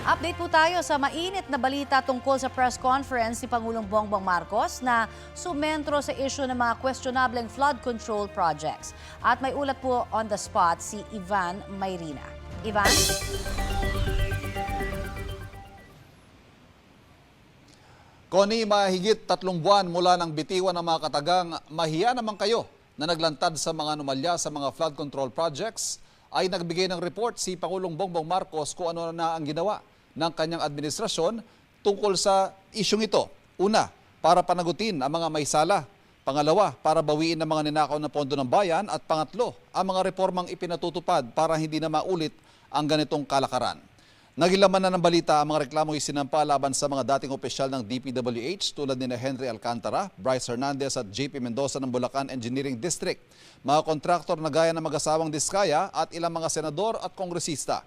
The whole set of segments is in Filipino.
Update po tayo sa mainit na balita tungkol sa press conference ni Pangulong Bongbong Marcos na sumentro sa issue ng mga questionableng flood control projects. At may ulat po on the spot si Ivan Mayrina. Ivan? Connie, mahigit 3 buwan mula ng bitiwan ng mga katagang mahiya naman kayo na naglantad sa mga anomalya sa mga flood control projects ay nagbigay ng report si Pangulong Bongbong Marcos kung ano na ang ginawa ng kanyang administrasyon tungkol sa isyong ito. Una, para panagutin ang mga may sala. Pangalawa, para bawiin ang mga ninakaw na pondo ng bayan. At pangatlo, ang mga reformang ipinatutupad para hindi na maulit ang ganitong kalakaran. Nagilaman na ng balita ang mga reklamong isinampa laban sa mga dating opisyal ng DPWH tulad ni Henry Alcantara, Bryce Hernandez at JP Mendoza ng Bulacan Engineering District, mga kontraktor na gaya ng mag-asawang Diskaya at ilang mga senador at kongresista.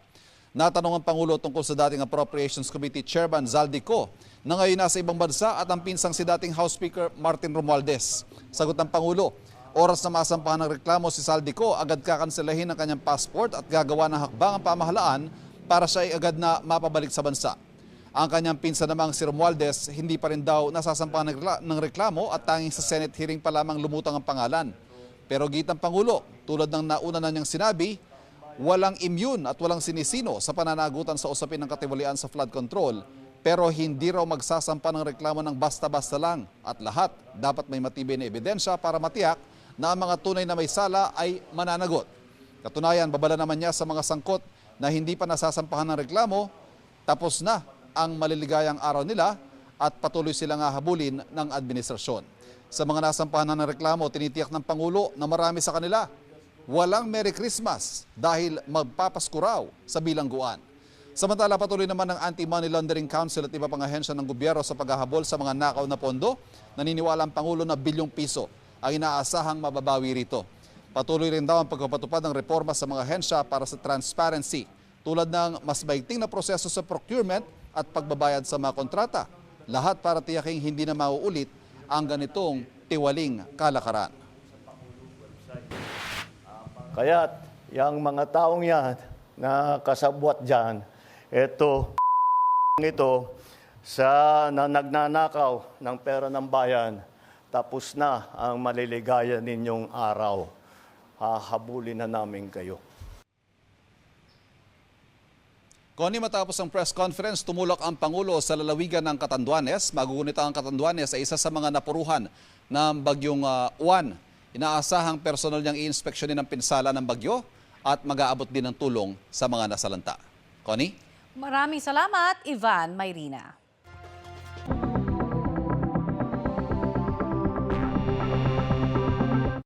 Natanong ang Pangulo tungkol sa dating Appropriations Committee Chairman Zaldico na ngayon nasa ibang bansa at ang pinsang si dating House Speaker Martin Romualdez. Sagot ng Pangulo, oras na masampahan ng reklamo si Zaldico, agad kakanselahin ang kanyang passport at gagawa ng hakbang ang pamahalaan para siya ay agad na mapabalik sa bansa. Ang kanyang pinsan namang si Romualdez, hindi pa rin daw nasasampahan ng reklamo at tanging sa Senate hearing pa lamang lumutang ang pangalan. Pero gitang Pangulo, tulad ng nauna na niyang sinabi, walang immune at walang sinisino sa pananagutan sa usapin ng katiwalian sa flood control, pero hindi raw magsasampa ng reklamo ng basta-basta lang at lahat dapat may matibay na ebidensya para matiyak na ang mga tunay na may sala ay mananagot. Katunayan, babala naman niya sa mga sangkot na hindi pa nasasampahan ng reklamo, tapos na ang maliligayang araw nila at patuloy silang hahabulin ng administrasyon. Sa mga nasampahan ng reklamo, tinitiyak ng Pangulo na marami sa kanila walang Merry Christmas dahil magpapasko raw sa bilangguan. Samantala, patuloy naman ng Anti-Money Laundering Council at iba pang ahensya ng gobyerno sa paghahabol sa mga nakaw na pondo. Naniniwala ang Pangulo na bilyong piso ang inaasahang mababawi rito. Patuloy rin daw ang pagpapatupad ng reforma sa mga ahensya para sa transparency, tulad ng mas maigting na proseso sa procurement at pagbabayad sa mga kontrata. Lahat para tiyaking hindi na mauulit ang ganitong tiwaling kalakaran. Kaya't yung mga taong yan na kasabwat dyan, ito sa nagnanakaw ng pera ng bayan, tapos na ang maliligaya ninyong araw. Hahabulin na namin kayo. Connie, matapos ang press conference, tumulak ang Pangulo sa lalawigan ng Catanduanes. Magugunita ang Catanduanes sa isa sa mga napuruhan ng bagyong Juan. Inaasahang personal niyang i-inspeksyonin ang pinsala ng bagyo at mag-aabot din ng tulong sa mga nasalanta. Connie? Maraming salamat, Ivan Mayrina.